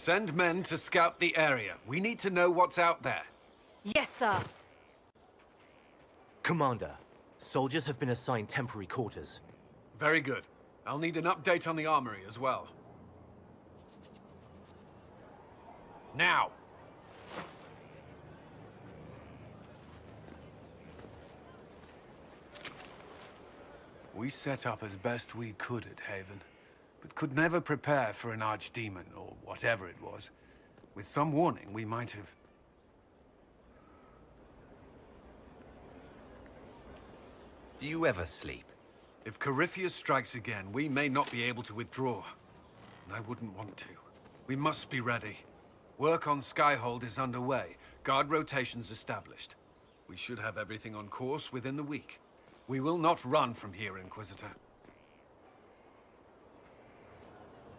Send men to scout the area. We need to know what's out there. Yes, sir. Commander, soldiers have been assigned temporary quarters. Very good. I'll need an update on the armory as well. Now! We set up as best we could at Haven, but could never prepare for an archdemon, or whatever it was. With some warning, we might have... Do you ever sleep? If Corypheus strikes again, we may not be able to withdraw. And I wouldn't want to. We must be ready. Work on Skyhold is underway. Guard rotations established. We should have everything on course within the week. We will not run from here, Inquisitor.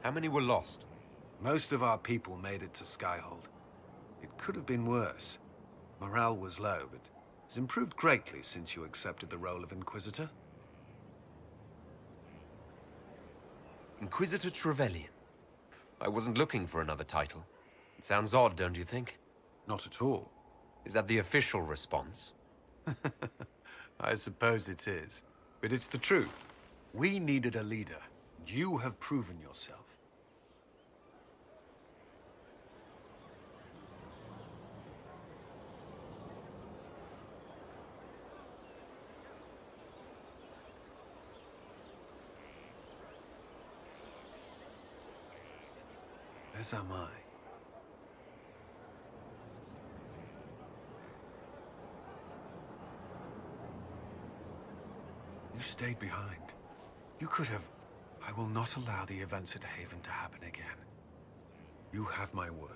How many were lost? Most of our people made it to Skyhold. It could have been worse. Morale was low, but has improved greatly since you accepted the role of Inquisitor. Inquisitor Trevelyan. I wasn't looking for another title. It sounds odd, don't you think? Not at all. Is that the official response? I suppose it is. But it's the truth. We needed a leader. You have proven yourself. As am I. You stayed behind. You could have... I will not allow the events at Haven to happen again. You have my word.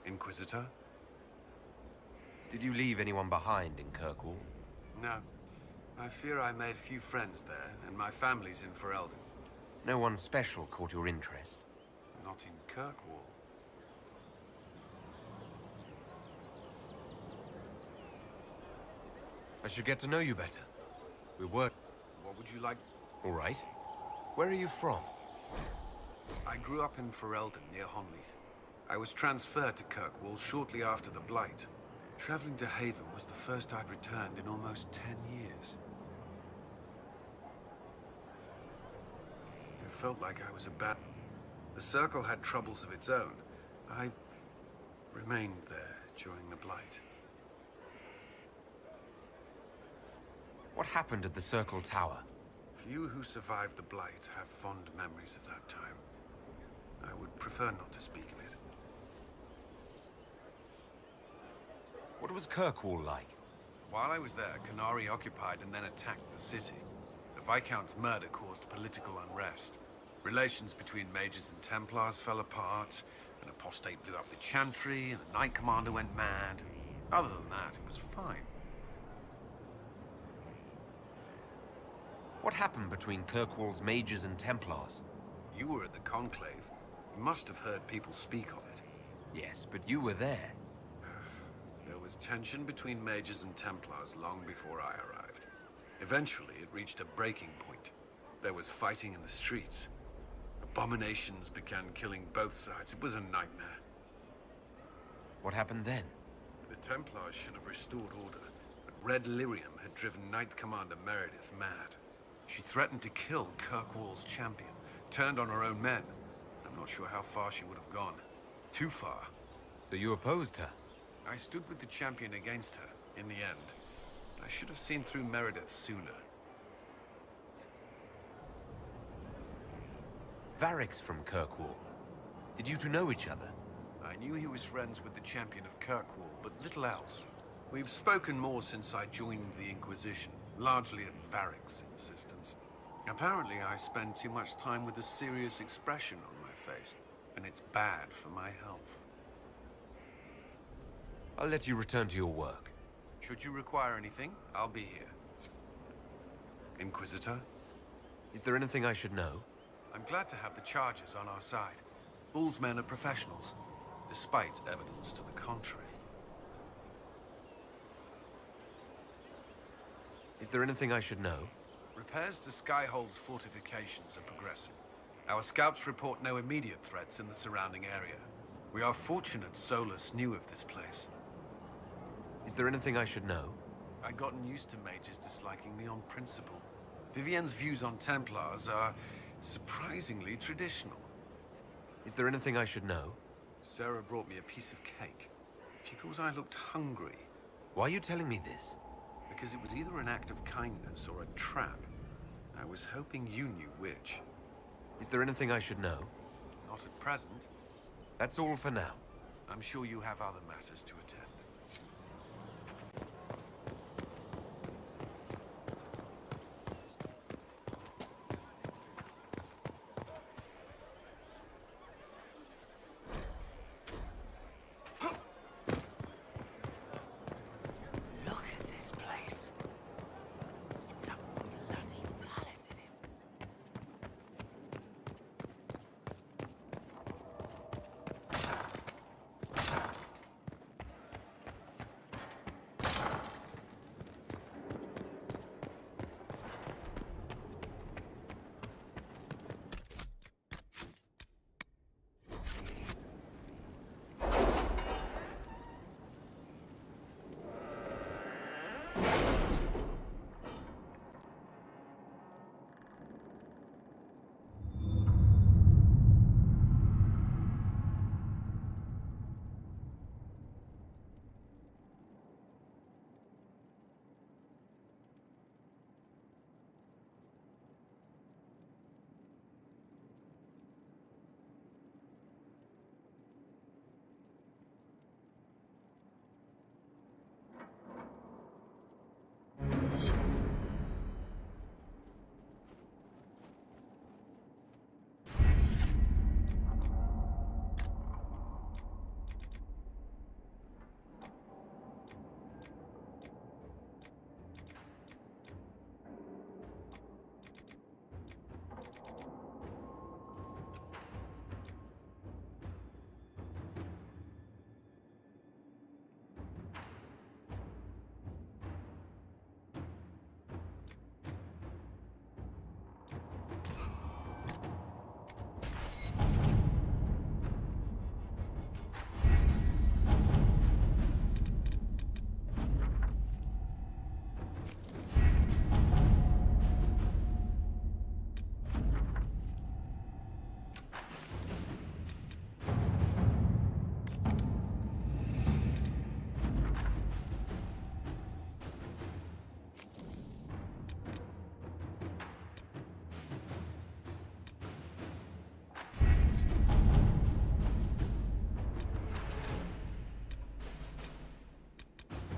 Inquisitor? Did you leave anyone behind in Kirkwall? No. I fear I made few friends there, and my family's in Ferelden. No one special caught your interest? Not in Kirkwall. I should get to know you better. We work... What would you like? All right. Where are you from? I grew up in Ferelden, near Honleith. I was transferred to Kirkwall shortly after the Blight. Traveling to Haven was the first I'd returned in almost 10 years. It felt like I was abandoned. The Circle had troubles of its own. I remained there during the Blight. What happened at the Circle Tower? Few who survived the Blight have fond memories of that time. I would prefer not to speak of it. What was Kirkwall like? While I was there, Canary occupied and then attacked the city. The Viscount's murder caused political unrest. Relations between mages and Templars fell apart. An apostate blew up the Chantry, and the Knight Commander went mad. Other than that, it was fine. What happened between Kirkwall's mages and Templars? You were at the Conclave. You must have heard people speak of it. Yes, but you were there. There was tension between mages and Templars long before I arrived. Eventually, it reached a breaking point. There was fighting in the streets. Abominations began killing both sides. It was a nightmare. What happened then? The Templars should have restored order, but Red Lyrium had driven Knight Commander Meredith mad. She threatened to kill Kirkwall's champion, turned on her own men. I'm not sure how far she would have gone. Too far. So you opposed her? I stood with the champion against her, in the end. I should have seen through Meredith sooner. Varric's from Kirkwall. Did you two know each other? I knew he was friends with the champion of Kirkwall, but little else. We've spoken more since I joined the Inquisition, largely at Varric's insistence. Apparently, I spend too much time with a serious expression on my face, and it's bad for my health. I'll let you return to your work. Should you require anything, I'll be here. Inquisitor? Is there anything I should know? I'm glad to have the Chargers on our side. Bull's men are professionals, despite evidence to the contrary. Is there anything I should know? Repairs to Skyhold's fortifications are progressing. Our scouts report no immediate threats in the surrounding area. We are fortunate Solus knew of this place. Is there anything I should know? I'd gotten used to mages disliking me on principle. Vivienne's views on Templars are surprisingly traditional. Is there anything I should know? Sarah brought me a piece of cake. She thought I looked hungry. Why are you telling me this? Because it was either an act of kindness or a trap. I was hoping you knew which. Is there anything I should know? Not at present. That's all for now. I'm sure you have other matters to attend. Look at this place. It's a bloody palace in it.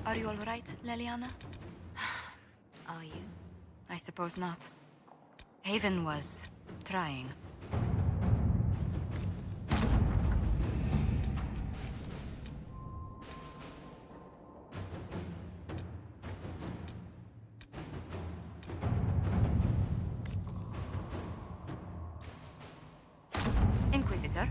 Are you all right, Leliana? Are you? I suppose not. Haven was trying. Inquisitor?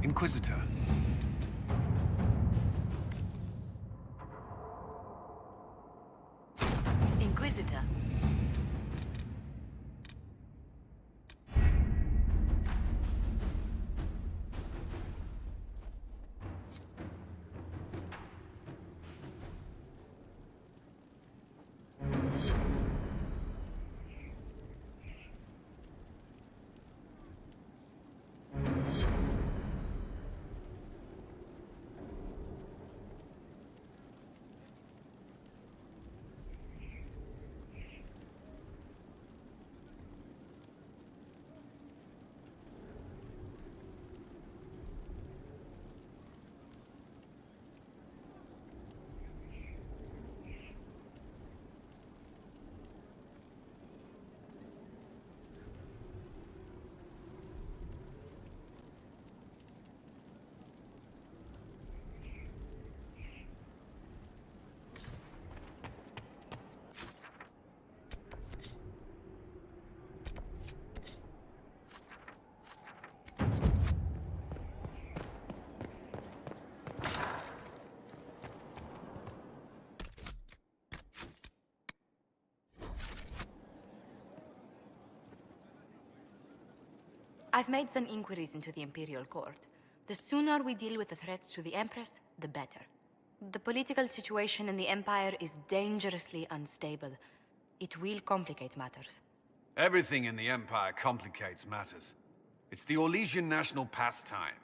Inquisitor. Inquisitor? I've made some inquiries into the Imperial Court. The sooner we deal with the threats to the Empress, the better. The political situation in the Empire is dangerously unstable. It will complicate matters. Everything in the Empire complicates matters. It's the Orlesian national pastime.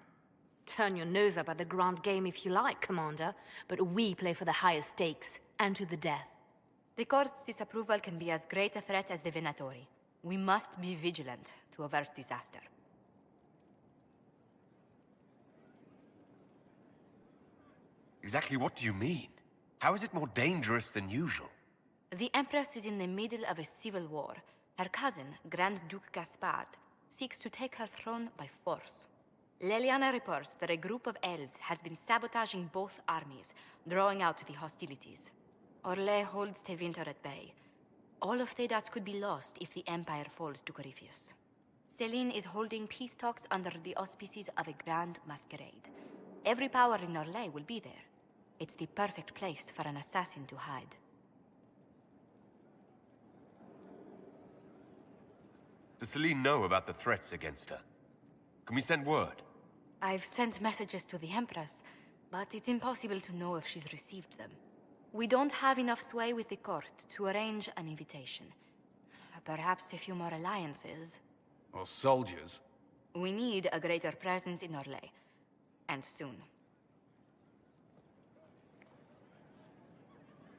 Turn your nose up at the grand game if you like, Commander, but we play for the highest stakes, and to the death. The Court's disapproval can be as great a threat as the Venatori. We must be vigilant to avert disaster. Exactly what do you mean? How is it more dangerous than usual? The Empress is in the middle of a civil war. Her cousin, Grand Duke Gaspard, seeks to take her throne by force. Leliana reports that a group of elves has been sabotaging both armies, drawing out the hostilities. Orlais holds Tevinter at bay. All of Thedas could be lost if the Empire falls to Corypheus. Celine is holding peace talks under the auspices of a grand masquerade. Every power in Orlais will be there. It's the perfect place for an assassin to hide. Does Celine know about the threats against her? Can we send word? I've sent messages to the Empress, but it's impossible to know if she's received them. We don't have enough sway with the court to arrange an invitation. Perhaps a few more alliances. Or soldiers. We need a greater presence in Orlais. And soon.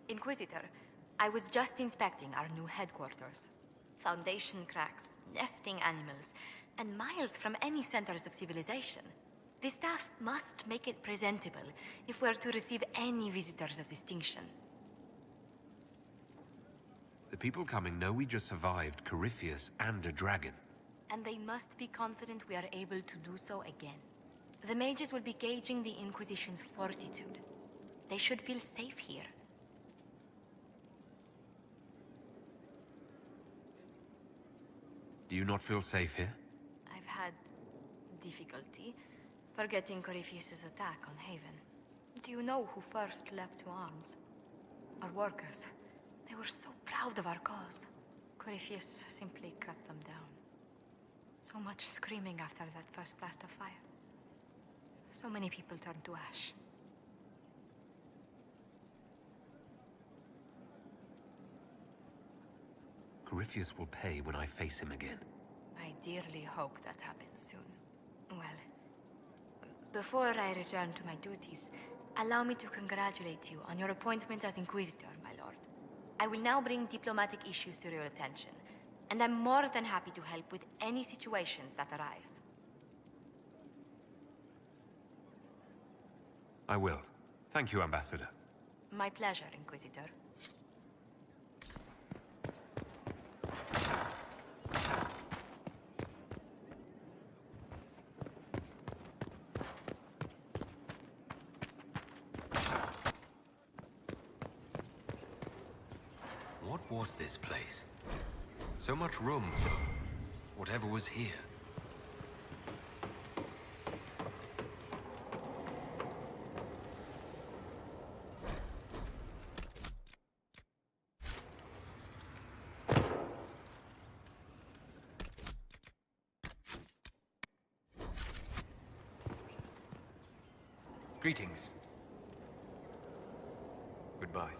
Inquisitor, I was just inspecting our new headquarters. Foundation cracks, nesting animals, and miles from any centers of civilization. The staff must make it presentable if we're to receive any visitors of distinction. The people coming know we just survived Corypheus and a dragon. And they must be confident we are able to do so again. The mages will be gauging the Inquisition's fortitude. They should feel safe here. Do you not feel safe here? I've had difficulty forgetting Corypheus's attack on Haven. Do you know who first leapt to arms? Our workers. They were so proud of our cause. Corypheus simply cut them down. So much screaming after that first blast of fire. So many people turned to ash. Corypheus will pay when I face him again. I dearly hope that happens soon. Well, before I return to my duties, allow me to congratulate you on your appointment as Inquisitor, my lord. I will now bring diplomatic issues to your attention, and I'm more than happy to help with any situations that arise. I will. Thank you, Ambassador. My pleasure, Inquisitor. What was this place? So much room for whatever was here. Greetings. Goodbye.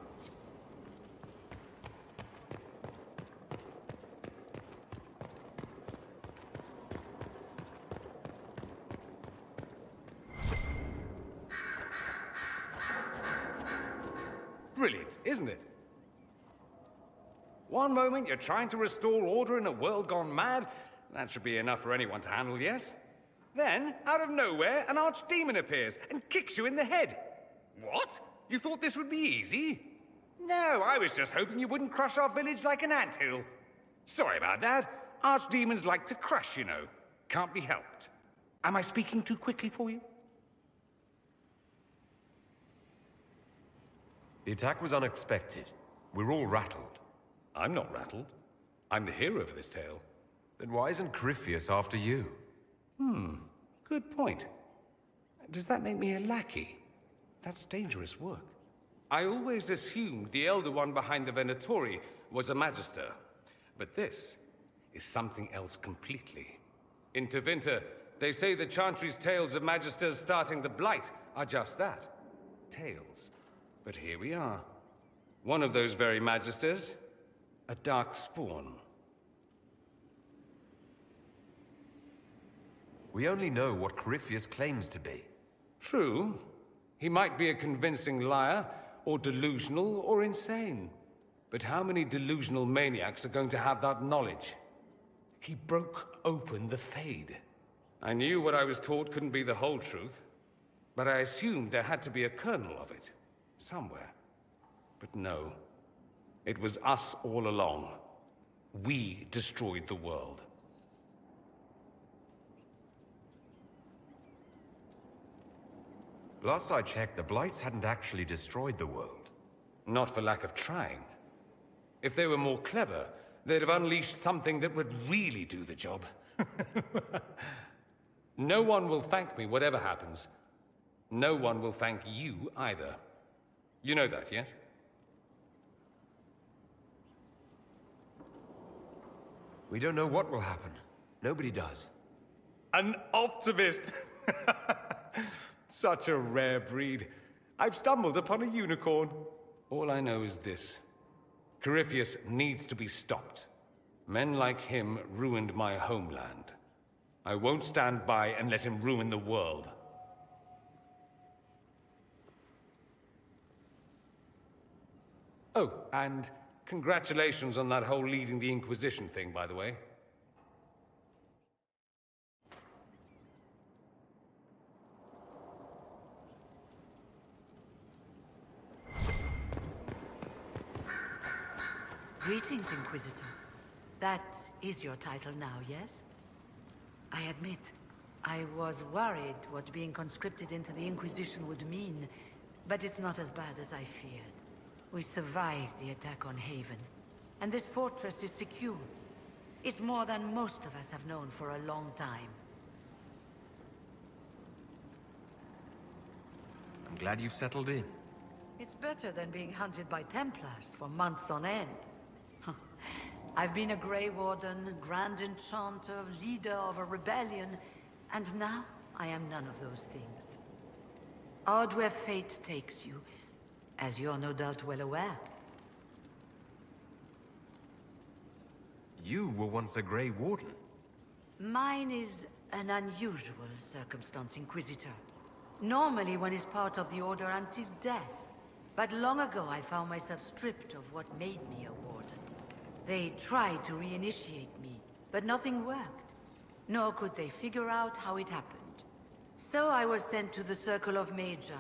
Brilliant, isn't it? One moment you're trying to restore order in a world gone mad. That should be enough for anyone to handle, yes? Then, out of nowhere, an archdemon appears and kicks you in the head. What? You thought this would be easy? No, I was just hoping you wouldn't crush our village like an anthill. Sorry about that. Archdemons like to crush, you know. Can't be helped. Am I speaking too quickly for you? The attack was unexpected. We're all rattled. I'm not rattled. I'm the hero of this tale. Then why isn't Corypheus after you? Good point. Does that make me a lackey? That's dangerous work. I always assumed the Elder One behind the Venatori was a Magister. But this is something else completely. In Tevinter, they say the Chantry's tales of Magisters starting the Blight are just that. Tales. But here we are. One of those very Magisters. A dark spawn. We only know what Corypheus claims to be. True. He might be a convincing liar, or delusional, or insane. But how many delusional maniacs are going to have that knowledge? He broke open the Fade. I knew what I was taught couldn't be the whole truth, but I assumed there had to be a kernel of it, somewhere. But no. It was us all along. We destroyed the world. Last I checked, the Blights hadn't actually destroyed the world. Not for lack of trying. If they were more clever, they'd have unleashed something that would really do the job. No one will thank me, whatever happens. No one will thank you either. You know that, yes? We don't know what will happen. Nobody does. An optimist! Such a rare breed. I've stumbled upon a unicorn. All I know is this. Corypheus needs to be stopped. Men like him ruined my homeland. I won't stand by and let him ruin the world. Oh, and congratulations on that whole leading the Inquisition thing, by the way. Greetings, Inquisitor. That is your title now, yes? I admit, I was worried what being conscripted into the Inquisition would mean, but it's not as bad as I feared. We survived the attack on Haven, and this fortress is secure. It's more than most of us have known for a long time. I'm glad you've settled in. It's better than being hunted by Templars for months on end. I've been a Grey Warden, Grand Enchanter, leader of a rebellion, and now I am none of those things. Odd where fate takes you, as you're no doubt well aware. You were once a Grey Warden. Mine is an unusual circumstance, Inquisitor. Normally one is part of the Order until death. But long ago I found myself stripped of what made me a Warden. They tried to reinitiate me, but nothing worked. Nor could they figure out how it happened. So I was sent to the Circle of Magi,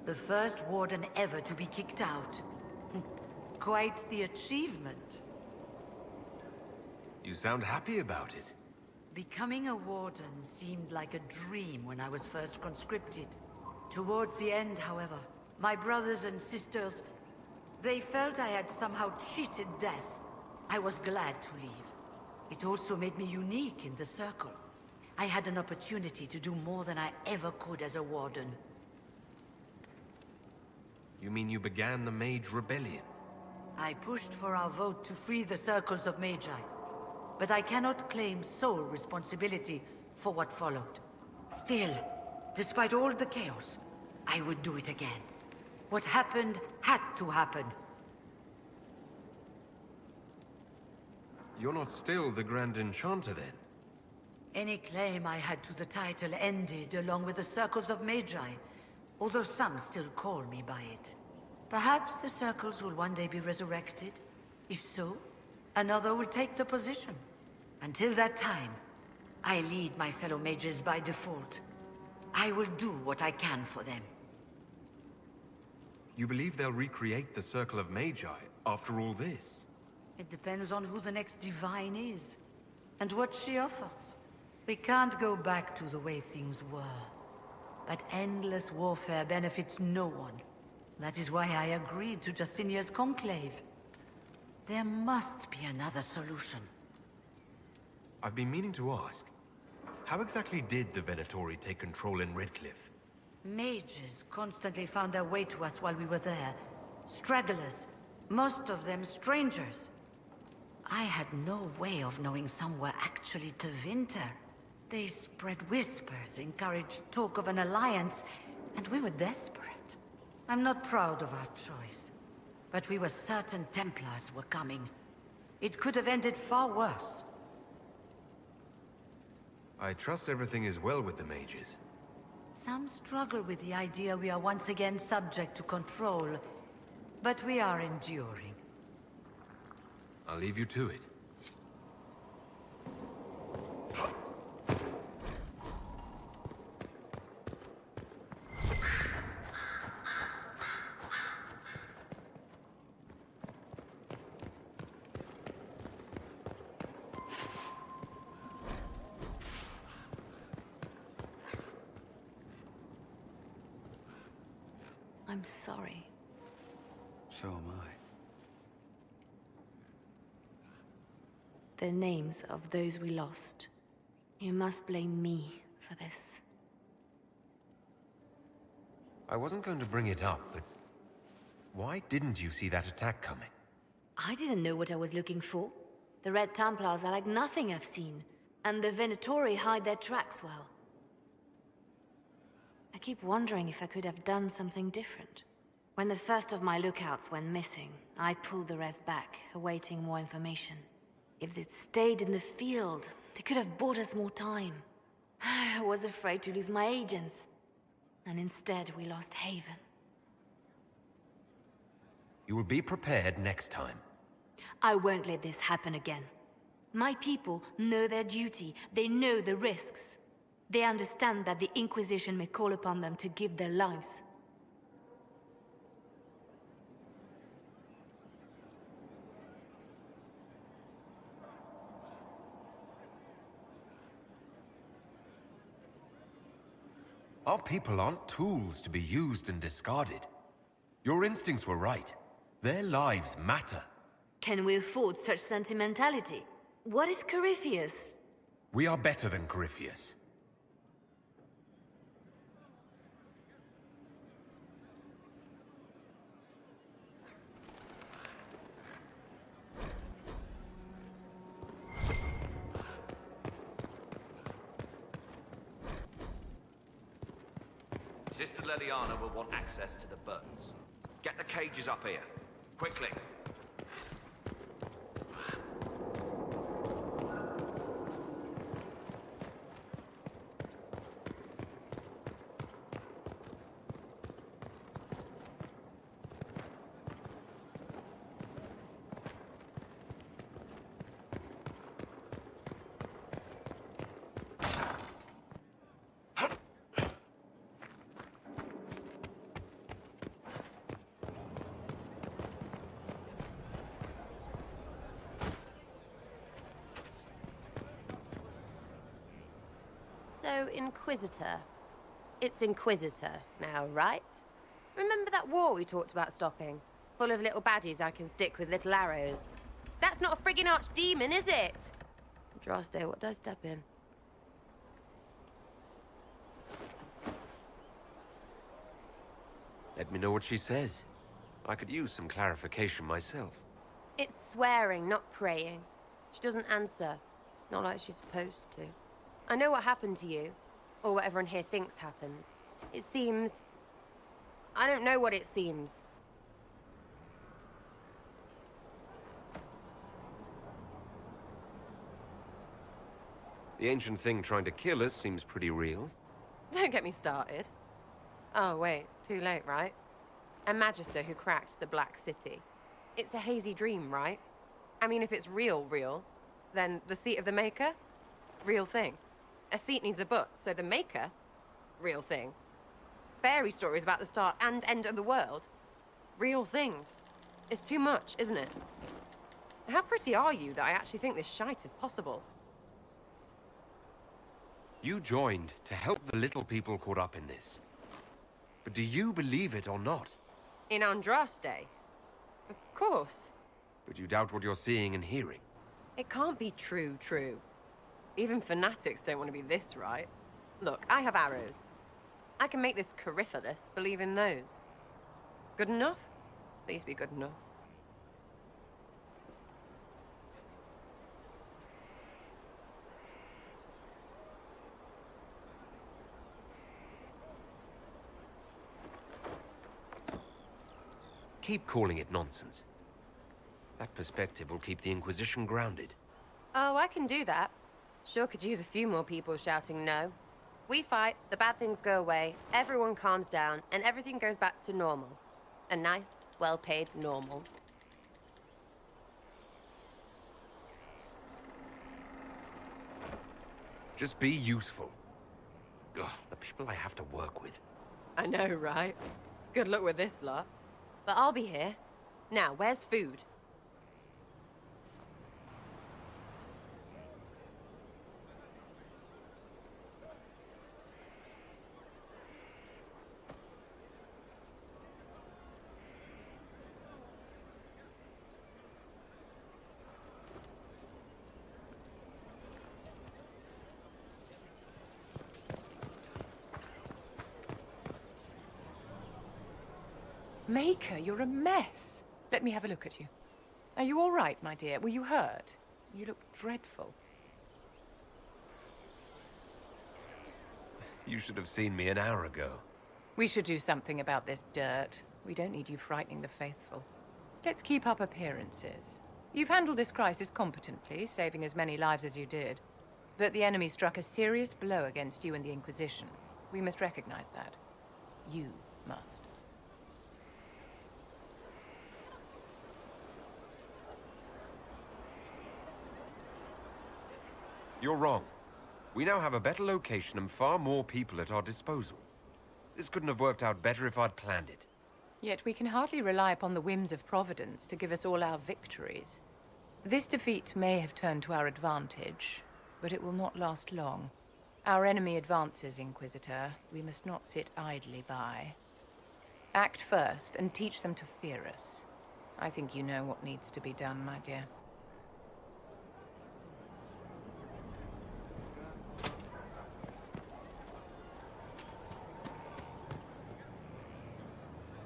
the first Warden ever to be kicked out. Quite the achievement. You sound happy about it. Becoming a Warden seemed like a dream when I was first conscripted. Towards the end, however, my brothers and sisters, they felt I had somehow cheated death. I was glad to leave. It also made me unique in the Circle. I had an opportunity to do more than I ever could as a Warden. You mean you began the Mage Rebellion? I pushed for our vote to free the Circles of Magi. But I cannot claim sole responsibility for what followed. Still, despite all the chaos, I would do it again. What happened had to happen. You're not still the Grand Enchanter, then? Any claim I had to the title ended along with the Circles of Magi, although some still call me by it. Perhaps the Circles will one day be resurrected. If so, another will take the position. Until that time, I lead my fellow mages by default. I will do what I can for them. You believe they'll recreate the Circle of Magi after all this? It depends on who the next divine is, and what she offers. We can't go back to the way things were. But endless warfare benefits no one. That is why I agreed to Justinia's conclave. There must be another solution. I've been meaning to ask. How exactly did the Venatori take control in Redcliffe? Mages constantly found their way to us while we were there. Stragglers, most of them strangers. I had no way of knowing some were actually Tevinter. They spread whispers, encouraged talk of an alliance, and we were desperate. I'm not proud of our choice, but we were certain Templars were coming. It could have ended far worse. I trust everything is well with the mages. Some struggle with the idea we are once again subject to control, but we are enduring. I'll leave you to it. I'm sorry. So am I. The names of those we lost. You must blame me for this. I wasn't going to bring it up, but why didn't you see that attack coming? I didn't know what I was looking for. The Red Templars are like nothing I've seen, and the Venatori hide their tracks well. I keep wondering if I could have done something different. When the first of my lookouts went missing, I pulled the rest back, awaiting more information. If they'd stayed in the field, they could have bought us more time. I was afraid to lose my agents. And instead, we lost Haven. You will be prepared next time. I won't let this happen again. My people know their duty. They know the risks. They understand that the Inquisition may call upon them to give their lives. Our people aren't tools to be used and discarded. Your instincts were right. Their lives matter. Can we afford such sentimentality? What if Corypheus... We are better than Corypheus. Sister Leliana will want access to the birds. Get the cages up here. Quickly. So, Inquisitor. It's Inquisitor now, right? Remember that war we talked about stopping? Full of little baddies I can stick with little arrows. That's not a friggin' archdemon, is it? Droste, what did I step in? Let me know what she says. I could use some clarification myself. It's swearing, not praying. She doesn't answer. Not like she's supposed to. I know what happened to you, or what everyone here thinks happened. It seems... I don't know what it seems. The ancient thing trying to kill us seems pretty real. Don't get me started. Oh, wait, too late, right? A Magister who cracked the Black City. It's a hazy dream, right? I mean, if it's real, then the seat of the Maker? Real thing. A seat needs a butt, so the Maker? Real thing. Fairy stories about the start and end of the world? Real things. It's too much, isn't it? How pretty are you that I actually think this shite is possible? You joined to help the little people caught up in this. But do you believe it or not? In Andraste? Of course. But you doubt what you're seeing and hearing. It can't be true. Even fanatics don't want to be this right. Look, I have arrows. I can make this Corypheus believe in those. Good enough? Please be good enough. Keep calling it nonsense. That perspective will keep the Inquisition grounded. Oh, I can do that. Sure could use a few more people shouting no. We fight, the bad things go away, everyone calms down, and everything goes back to normal. A nice, well-paid normal. Just be useful. Ugh, the people I have to work with. I know, right? Good luck with this lot. But I'll be here. Now, where's food? Maker, you're a mess. Let me have a look at you. Are you all right, my dear? Were you hurt? You look dreadful. You should have seen me an hour ago. We should do something about this dirt. We don't need you frightening the faithful. Let's keep up appearances. You've handled this crisis competently, saving as many lives as you did. But the enemy struck a serious blow against you and the Inquisition. We must recognize that. You must. You're wrong. We now have a better location and far more people at our disposal. This couldn't have worked out better if I'd planned it. Yet we can hardly rely upon the whims of Providence to give us all our victories. This defeat may have turned to our advantage, but it will not last long. Our enemy advances, Inquisitor. We must not sit idly by. Act first and teach them to fear us. I think you know what needs to be done, my dear.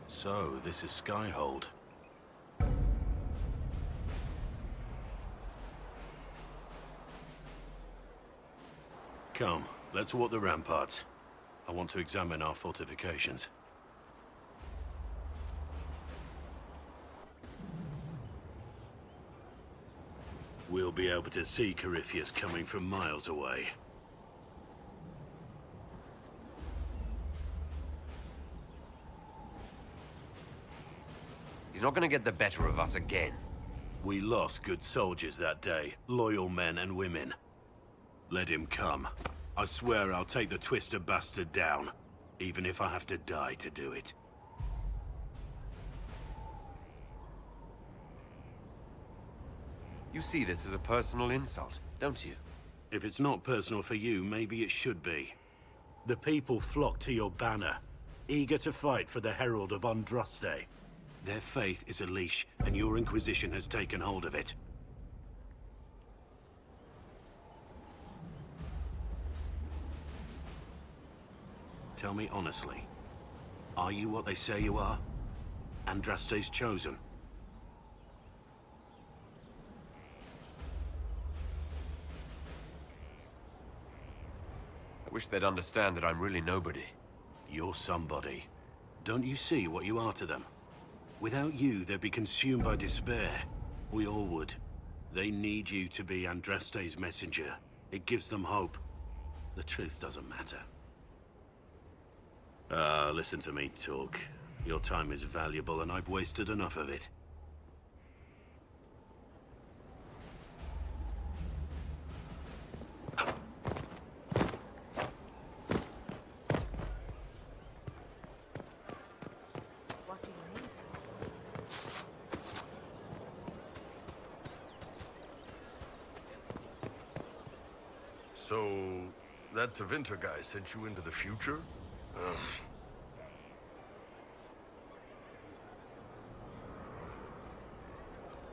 So, this is Skyhold. Come, let's walk the ramparts. I want to examine our fortifications. We'll be able to see Corypheus coming from miles away. He's not gonna get the better of us again. We lost good soldiers that day, loyal men and women. Let him come. I swear I'll take the twister bastard down, even if I have to die to do it. You see this as a personal insult, don't you? If it's not personal for you, maybe it should be. The people flock to your banner, eager to fight for the Herald of Andraste. Their faith is a leash, and your Inquisition has taken hold of it. Tell me honestly, are you what they say you are? Andraste's chosen? I wish they'd understand that I'm really nobody. You're somebody. Don't you see what you are to them? Without you, they'd be consumed by despair. We all would. They need you to be Andraste's messenger. It gives them hope. The truth doesn't matter. Listen to me talk. Your time is valuable, and I've wasted enough of it. So, that Tevinter guy sent you into the future?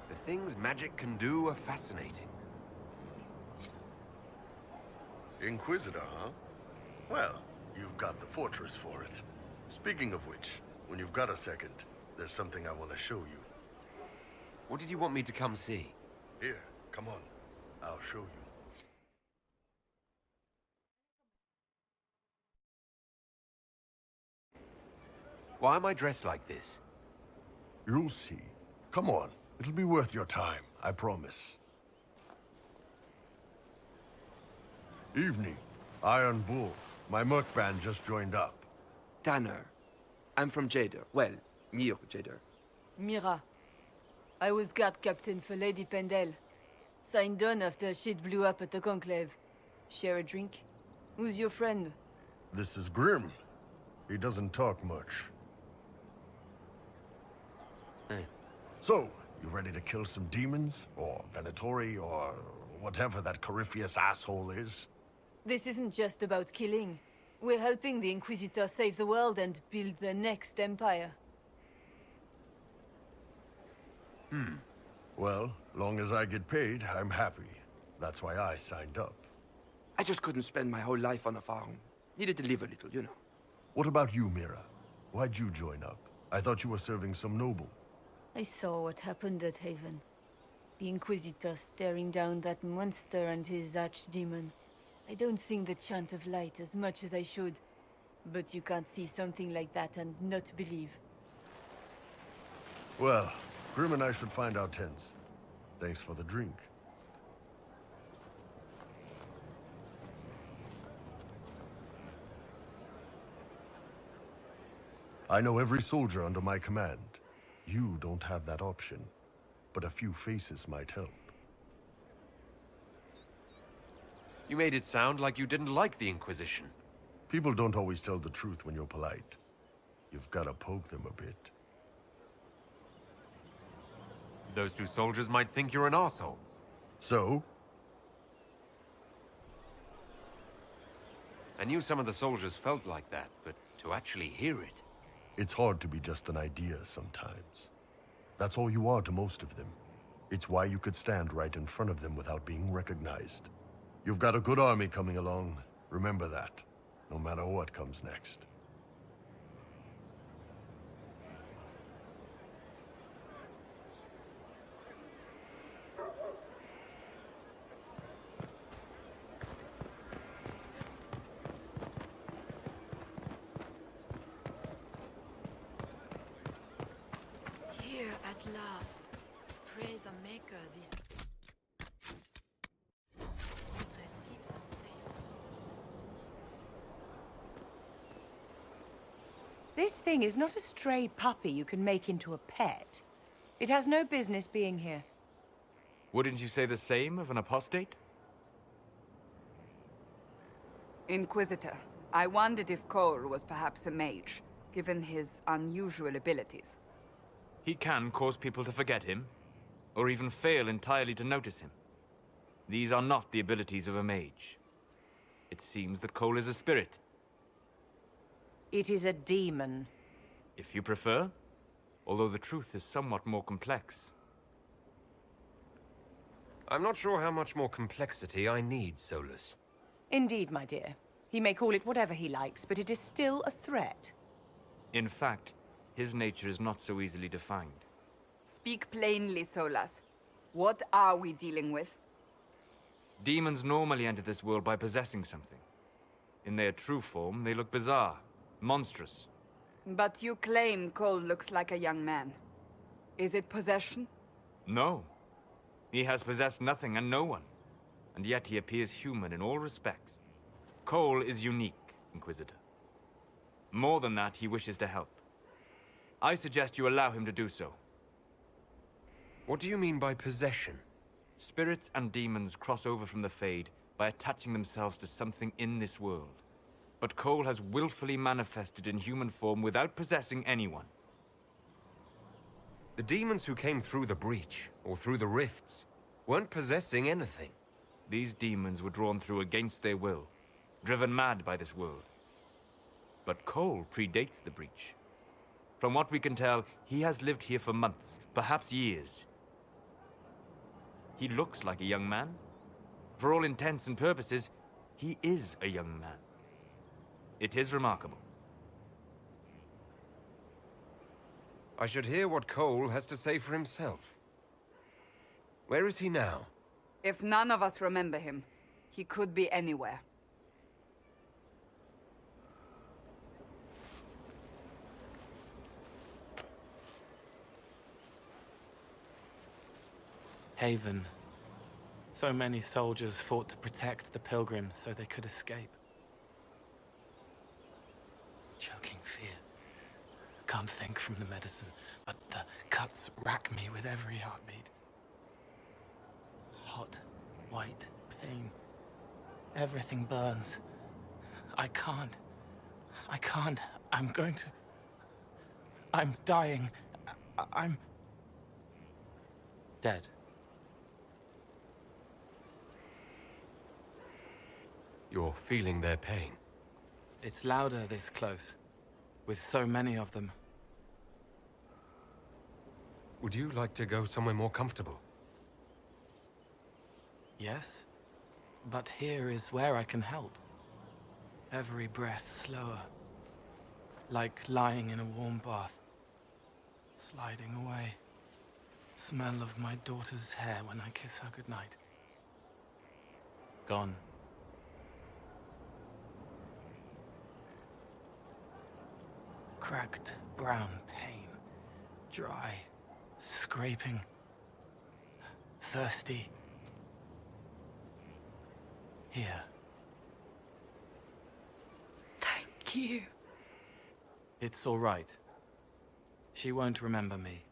The things magic can do are fascinating. Inquisitor, huh? Well, you've got the fortress for it. Speaking of which, when you've got a second, there's something I want to show you. What did you want me to come see? Here, come on. I'll show you. Why am I dressed like this? You'll see. Come on. It'll be worth your time, I promise. Evening. Iron Bull. My merc band just joined up. Tanner. I'm from Jader. Well, near Jader. Mira. I was guard captain for Lady Pendel. Signed on after shit blew up at the Conclave. Share a drink? Who's your friend? This is Grim. He doesn't talk much. So, you ready to kill some demons? Or Venatori? Or whatever that Corypheus asshole is? This isn't just about killing. We're helping the Inquisitor save the world and build the next empire. Well, long as I get paid, I'm happy. That's why I signed up. I just couldn't spend my whole life on a farm. Needed to live a little, you know. What about you, Mira? Why'd you join up? I thought you were serving some noble. I saw what happened at Haven. The Inquisitor staring down that monster and his archdemon. I don't think the Chant of Light as much as I should. But you can't see something like that and not believe. Well, Grim and I should find our tents. Thanks for the drink. I know every soldier under my command. You don't have that option, but a few faces might help. You made it sound like you didn't like the Inquisition. People don't always tell the truth when you're polite. You've got to poke them a bit. Those two soldiers might think you're an arsehole. So? I knew some of the soldiers felt like that, but to actually hear it... It's hard to be just an idea sometimes. That's all you are to most of them. It's why you could stand right in front of them without being recognized. You've got a good army coming along. Remember that, no matter what comes next. Here at last. Praise the Maker, this fortress keeps us safe. This thing is not a stray puppy you can make into a pet. It has no business being here. Wouldn't you say the same of an apostate? Inquisitor, I wondered if Cole was perhaps a mage, given his unusual abilities. He can cause people to forget him, or even fail entirely to notice him. These are not the abilities of a mage. It seems that Cole is a spirit. It is a demon. If you prefer, although the truth is somewhat more complex. I'm not sure how much more complexity I need, Solus. Indeed, my dear. He may call it whatever he likes, but it is still a threat. In fact, his nature is not so easily defined. Speak plainly, Solas. What are we dealing with? Demons normally enter this world by possessing something. In their true form, they look bizarre, monstrous. But you claim Cole looks like a young man. Is it possession? No. He has possessed nothing and no one. And yet he appears human in all respects. Cole is unique, Inquisitor. More than that, he wishes to help. I suggest you allow him to do so. What do you mean by possession? Spirits and demons cross over from the Fade by attaching themselves to something in this world. But Cole has willfully manifested in human form without possessing anyone. The demons who came through the breach, or through the rifts, weren't possessing anything. These demons were drawn through against their will, driven mad by this world. But Cole predates the breach. From what we can tell, he has lived here for months, perhaps years. He looks like a young man. For all intents and purposes, he is a young man. It is remarkable. I should hear what Cole has to say for himself. Where is he now? If none of us remember him, he could be anywhere. Haven. So many soldiers fought to protect the pilgrims so they could escape. Choking fear. Can't think from the medicine, but the cuts rack me with every heartbeat. Hot, white pain. Everything burns. I can't. I'm going to... I'm dying. I'm... dead. You're feeling their pain. It's louder this close, with so many of them. Would you like to go somewhere more comfortable? Yes, but here is where I can help. Every breath slower, like lying in a warm bath, sliding away. Smell of my daughter's hair when I kiss her goodnight. Gone. Cracked brown pain, dry, scraping, thirsty. Here. Thank you. It's all right. She won't remember me.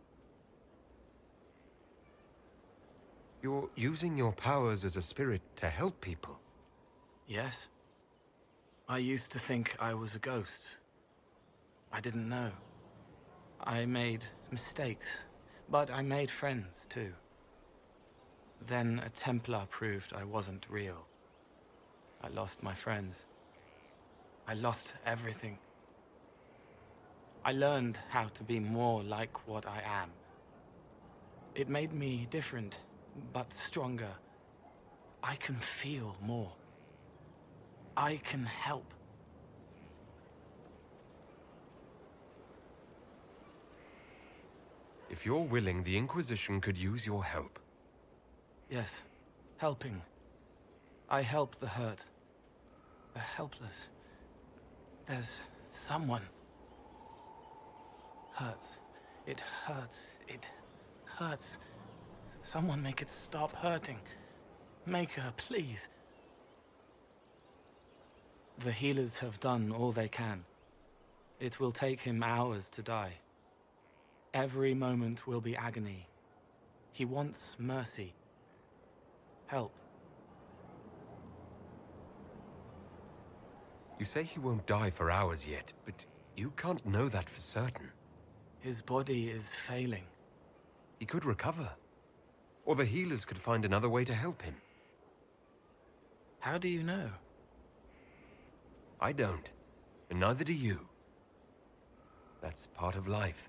You're using your powers as a spirit to help people. Yes? I used to think I was a ghost. I didn't know. I made mistakes, but I made friends too. Then a Templar proved I wasn't real. I lost my friends. I lost everything. I learned how to be more like what I am. It made me different, but stronger. I can feel more. I can help. If you're willing, the Inquisition could use your help. Yes, helping. I help the hurt. The helpless. There's someone. Hurts. It hurts. It hurts. Someone make it stop hurting. Make her, please. The healers have done all they can. It will take him hours to die. Every moment will be agony. He wants mercy. Help. You say he won't die for hours yet, but you can't know that for certain. His body is failing. He could recover. Or the healers could find another way to help him. How do you know? I don't. And neither do you. That's part of life.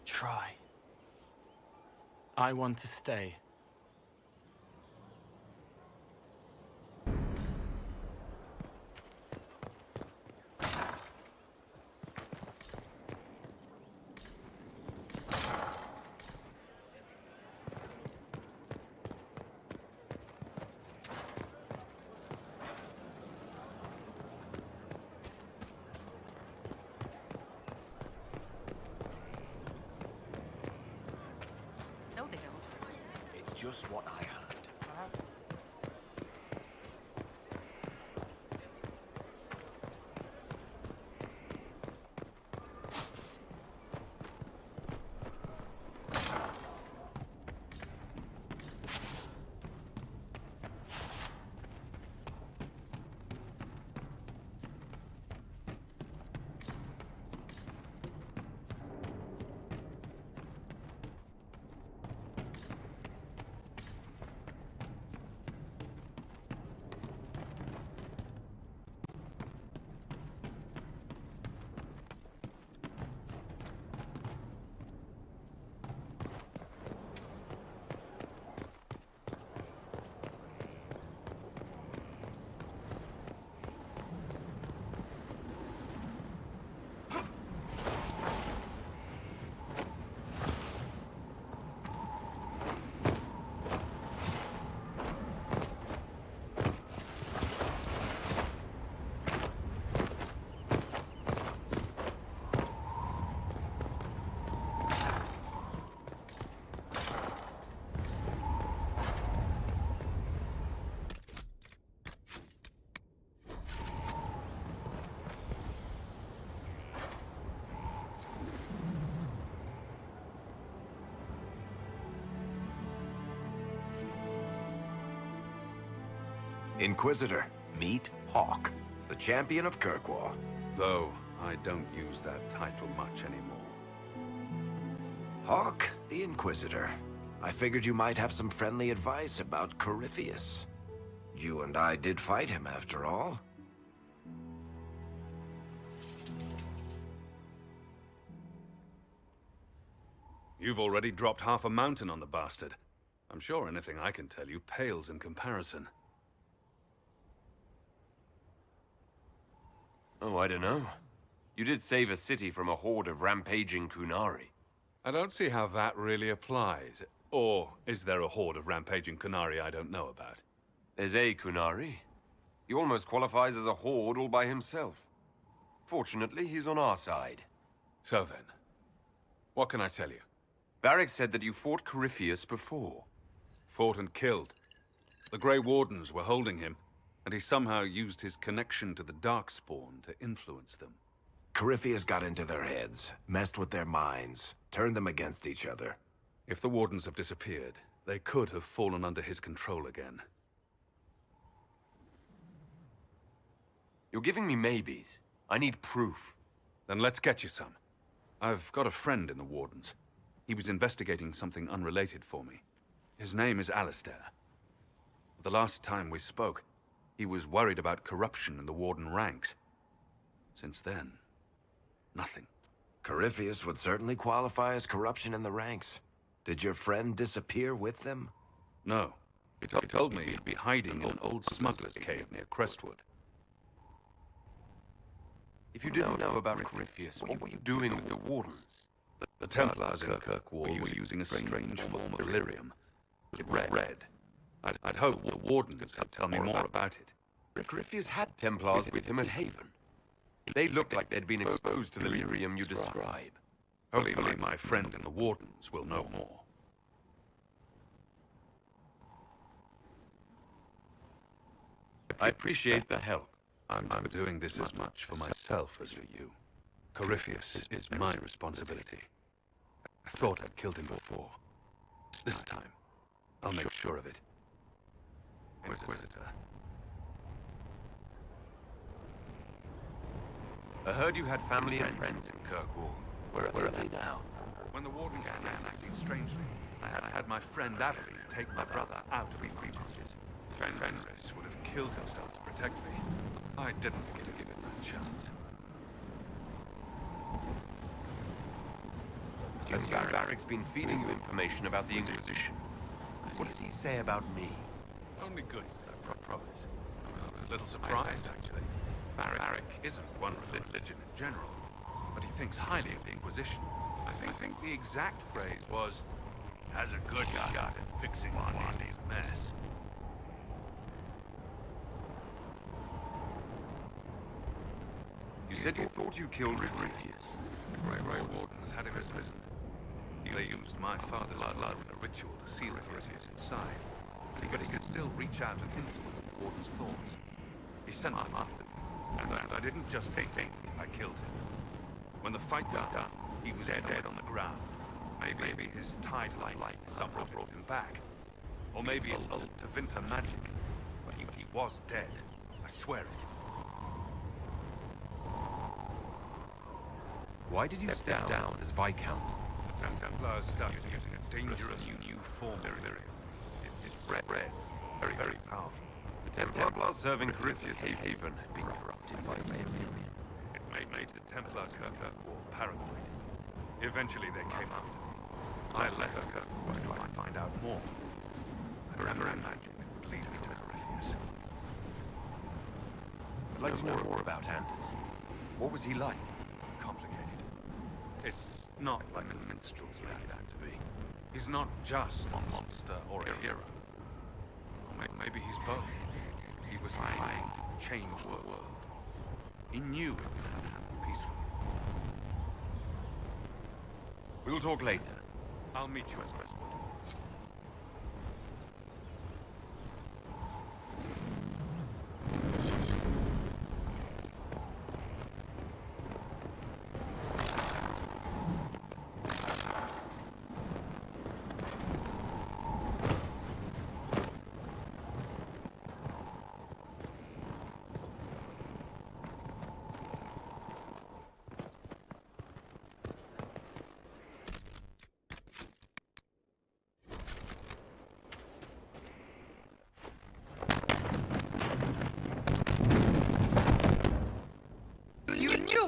Try. I want to stay. No, they don't. It's just what I heard. Inquisitor, meet Hawk, the champion of Kirkwall. Though I don't use that title much anymore. Hawk, the Inquisitor. I figured you might have some friendly advice about Corypheus. You and I did fight him, after all. You've already dropped half a mountain on the bastard. I'm sure anything I can tell you pales in comparison. Oh, I don't know. You did save a city from a horde of rampaging Kunari. I don't see how that really applies. Or is there a horde of rampaging Kunari I don't know about? There's a Kunari. He almost qualifies as a horde all by himself. Fortunately, he's on our side. So then, what can I tell you? Varric said that you fought Corypheus before. Fought and killed. The Grey Wardens were holding him, and he somehow used his connection to the Darkspawn to influence them. Corypheus got into their heads, messed with their minds, turned them against each other. If the Wardens have disappeared, they could have fallen under his control again. You're giving me maybes. I need proof. Then let's get you some. I've got a friend in the Wardens. He was investigating something unrelated for me. His name is Alistair. The last time we spoke, he was worried about corruption in the Warden ranks. Since then, nothing. Corypheus would certainly qualify as corruption in the ranks. Did your friend disappear with them? No. He told me he'd be hiding in an old smuggler's cave near Crestwood. If you didn't know about Corypheus, what were you doing with the Wardens? The Templars in Kirkwall were using a strange form of delirium. It was red. I'd hoped the Wardens could tell me more about it. Corypheus had Templars with him at Haven. They looked like they'd been exposed to the delirium you describe. Hopefully my friend in the Wardens will know more. I appreciate the help. I'm doing this as much for myself as for you. Corypheus is my responsibility. I thought I'd killed him before. This time, I'll make sure of it. Inquisitor. I heard you had family and friends in Kirkwall. Where are they now? When the Warden began acting strangely, I had my friend Avery take my brother out of Inquisition. Fenris would have killed himself to protect me. I didn't get to give him that chance. Varric's been feeding you information about the Inquisition. What did he say about me? Only good, I promise. I'm a little surprised, actually. Varric isn't one religion in general, but he thinks highly of the Inquisition. I think the exact phrase was, has a good shot at fixing Wandy's mess. You said you thought you killed Corypheus. The Grey Wardens had him imprisoned. They used my father's blood in a ritual to seal Corypheus inside. But he could still reach out and influence the Warden's thoughts. He sent them after me, and I didn't just think I killed him. When the fight got done, he was dead on the ground. Maybe his tide light somehow brought him back. Or maybe it's old Tevinter magic. But he was dead. I swear it. Why did you step down as Viscount? The Templars started using a dangerous new form of delirium. It's red, very powerful. The Templars serving Corypheus Haven had been corrupted by delirium. It made the Templar Kirkwall paranoid. Eventually they came after me. I left Kirkwall to try and find out more. I never imagined it would lead me to Corypheus. I'd like to know more about Anders. What was he like? Complicated. It's not like the minstrels make it out to be. He's not just a monster or a hero. Or maybe he's both. He was trying to change the world. He knew it would happen peacefully. We'll talk later. I'll meet you at Crestwood.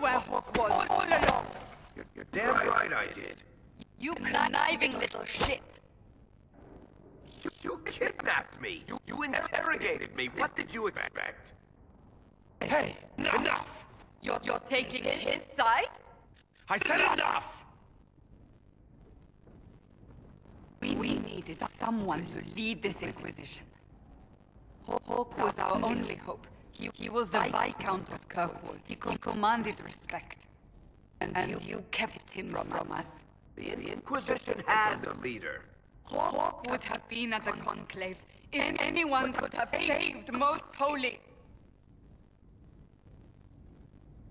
where Hawk was all along. You're damn right I did. You conniving little shit. You kidnapped me. You interrogated me. What did you expect? Hey, enough! You're taking his side? I said enough! We needed someone to lead this Inquisition. Hawk was our only hope. He was the Viscount of Kirkwall. He commanded respect. And you kept him from us. The Inquisition has a leader. Hawk would have been at the Conclave. Anyone could have saved Most Holy.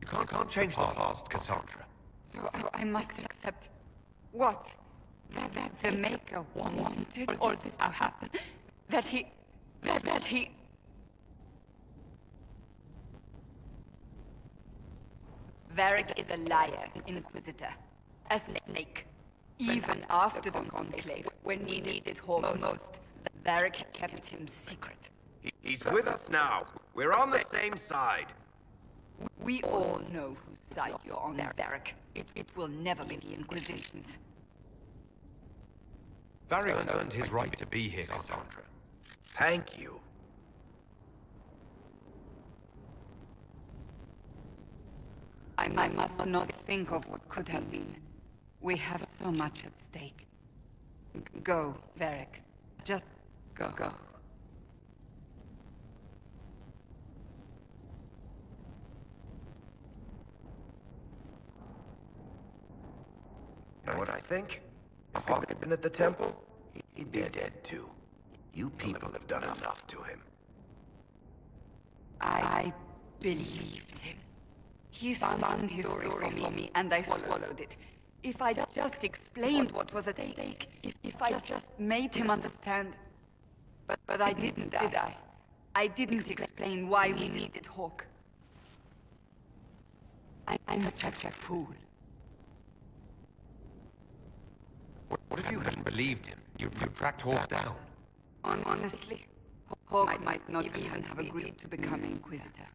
You can't change the past, Cassandra. So I must accept what? That the Maker wanted all this to happen. That he... Varric is a liar, Inquisitor. A snake. Even after the Conclave, when he needed Hawk most, Varric kept him secret. He's with us now. We're on the same side. We all know whose side you're on there, Varric. It will never be the Inquisition's. Varric earned his right to be here, Cassandra. Thank you. I must not think of what could have been. We have so much at stake. Go, Varric. Just go. You know what I think? If Hawk had been at the temple, he'd be dead too. You people have done enough to him. I believed him. He spun his story for me, and I swallowed it. If I just explained what was at stake, if I just made him understand... But I didn't, did I? I didn't explain why we needed Hawk. I'm such a fool. What if you hadn't believed him? You tracked Hawk down. Honestly, Hawk might not even have agreed to become Inquisitor.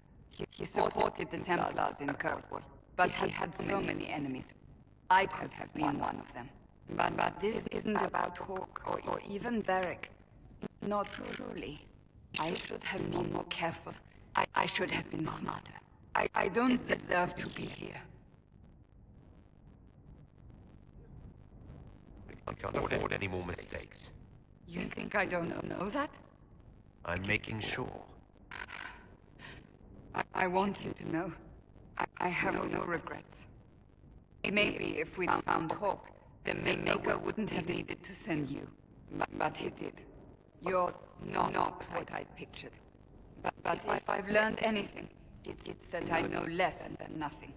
He supported the Templars in Kirkwall, but he had so many enemies. I could have been one of them. But this isn't about Hawk or even Varric. Not truly. I should have been more careful. I should have been smarter. I don't deserve to be here. I can't afford any more mistakes. You think I don't know that? I'm making sure. I want you to know. I have no regrets. Maybe if we'd found Hawk, the Maker wouldn't have needed to send you. But he did. You're not what I pictured. But if I've learned anything, it's that I know less than nothing.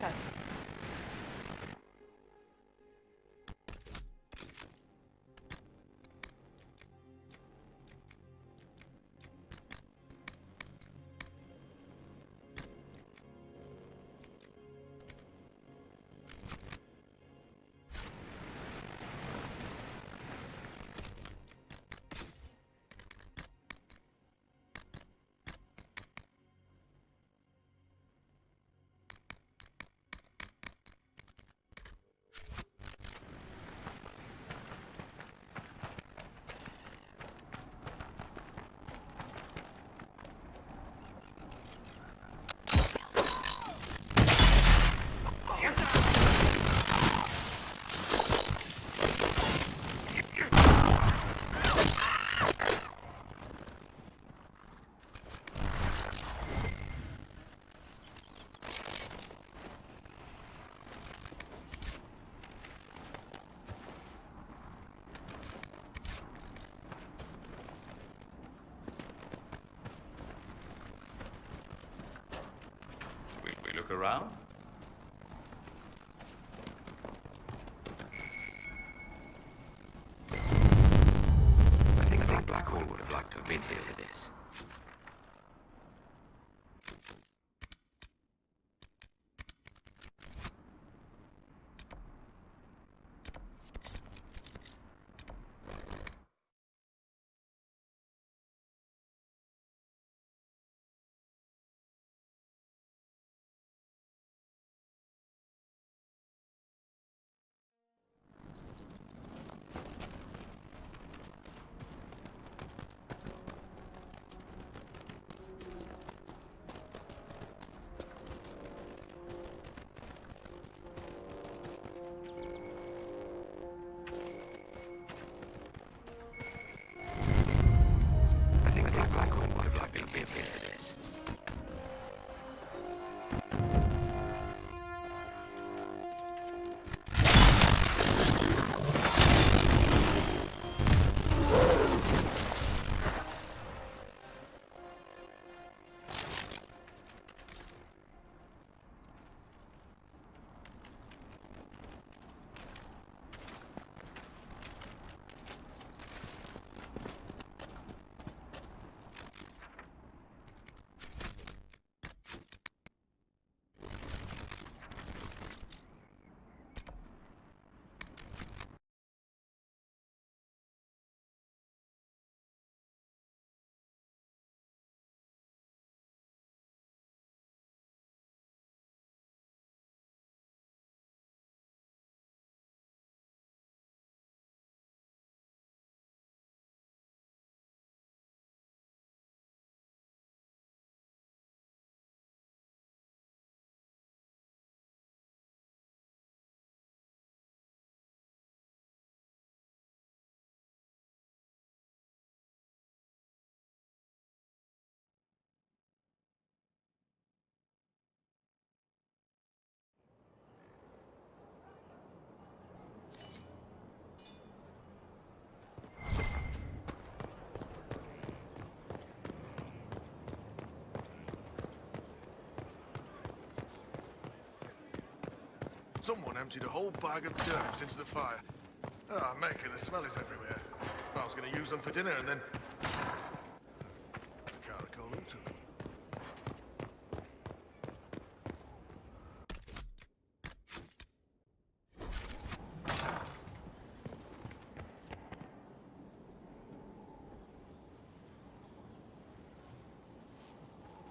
touch. Look around. I think Blackhall would have liked to have been here for this. I think Blackhall would have liked to have been here for this. Someone emptied a whole bag of turnips into the fire. Ah, Mecca, the smell is everywhere. I was going to use them for dinner and then... I can't recall who took them.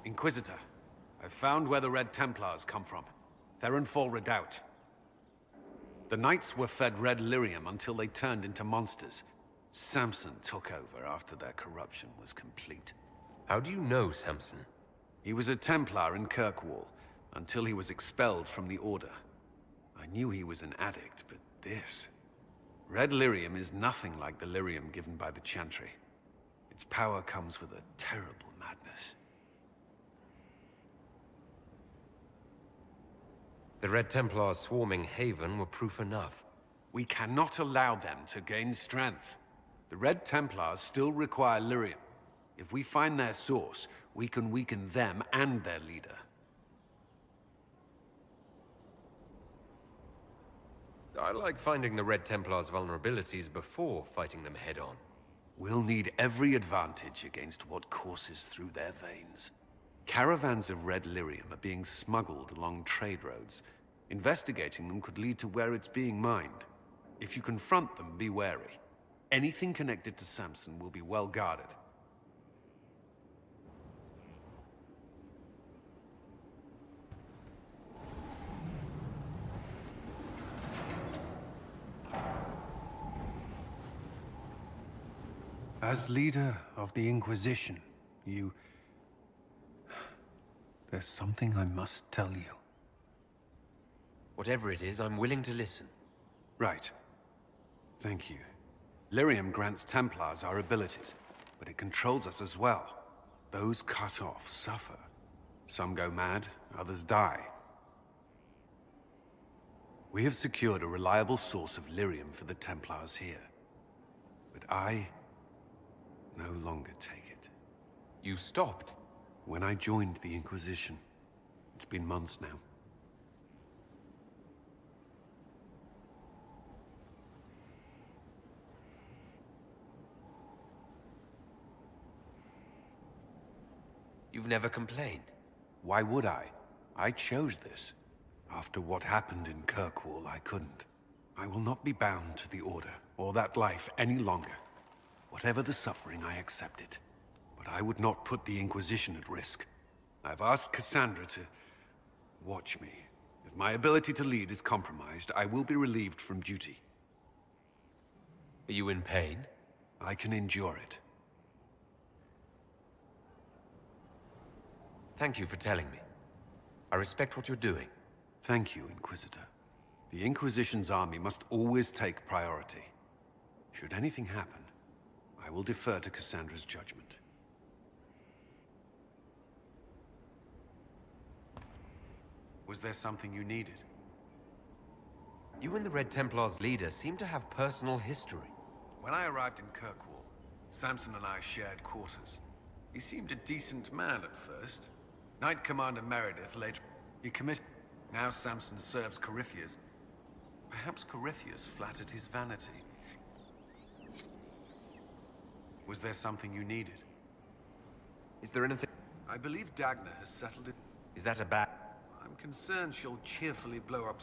Inquisitor, I've found where the Red Templars come from. Therenfall Redoubt. The Knights were fed red lyrium until they turned into monsters. Samson took over after their corruption was complete. How do you know Samson? He was a Templar in Kirkwall, until he was expelled from the Order. I knew he was an addict, but this... Red lyrium is nothing like the lyrium given by the Chantry. Its power comes with a terrible madness. The Red Templars swarming Haven were proof enough. We cannot allow them to gain strength. The Red Templars still require lyrium. If we find their source, we can weaken them and their leader. I like finding the Red Templars' vulnerabilities before fighting them head-on. We'll need every advantage against what courses through their veins. Caravans of red lyrium are being smuggled along trade roads. Investigating them could lead to where it's being mined. If you confront them, be wary. Anything connected to Samson will be well guarded. As leader of the Inquisition, there's something I must tell you. Whatever it is, I'm willing to listen. Right. Thank you. Lyrium grants Templars our abilities, but it controls us as well. Those cut off suffer. Some go mad, others die. We have secured a reliable source of lyrium for the Templars here. But I no longer take it. You stopped? When I joined the Inquisition. It's been months now. You've never complained. Why would I? I chose this. After what happened in Kirkwall, I couldn't. I will not be bound to the Order, or that life any longer. Whatever the suffering, I accept it. But I would not put the Inquisition at risk. I've asked Cassandra to watch me. If my ability to lead is compromised, I will be relieved from duty. Are you in pain? I can endure it. Thank you for telling me. I respect what you're doing. Thank you, Inquisitor. The Inquisition's army must always take priority. Should anything happen, I will defer to Cassandra's judgment. Was there something you needed? You and the Red Templars' leader seem to have personal history. When I arrived in Kirkwall, Samson and I shared quarters. He seemed a decent man at first. Knight Commander Meredith later... He committed... Now Samson serves Corypheus. Perhaps Corypheus flattered his vanity. Was there something you needed? Is there anything... I believe Dagna has settled it. Is that a bad... I'm concerned she'll cheerfully blow up...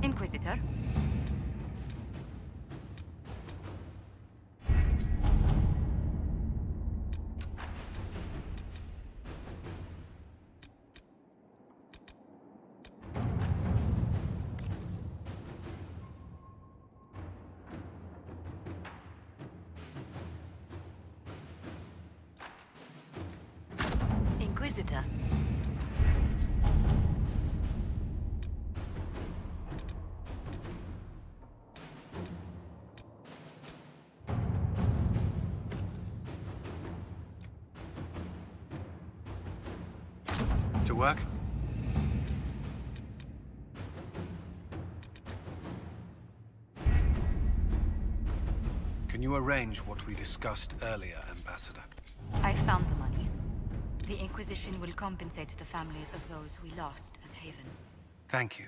Inquisitor? Inquisitor. To work? Can you arrange what we discussed earlier, Ambassador? I found the money. The Inquisition will compensate the families of those we lost at Haven. Thank you.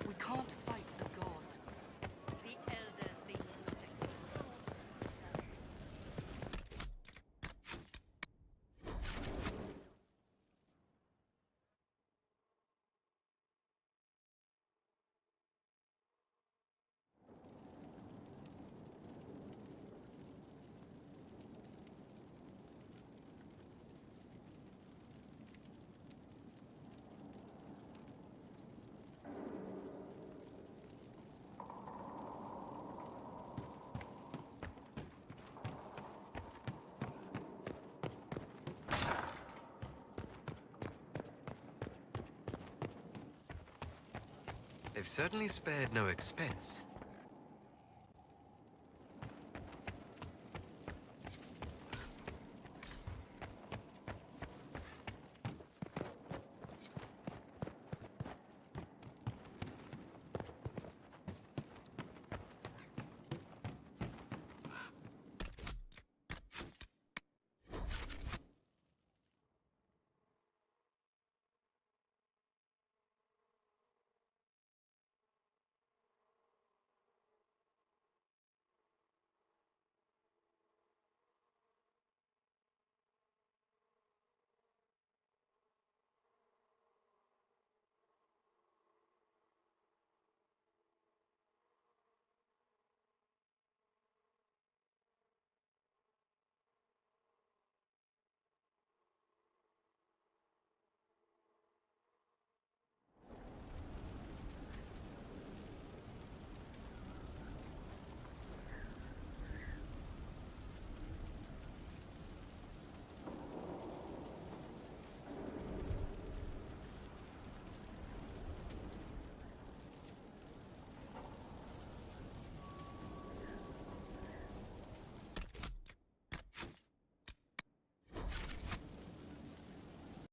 We can't fight a god. The Elder Thing They've certainly spared no expense.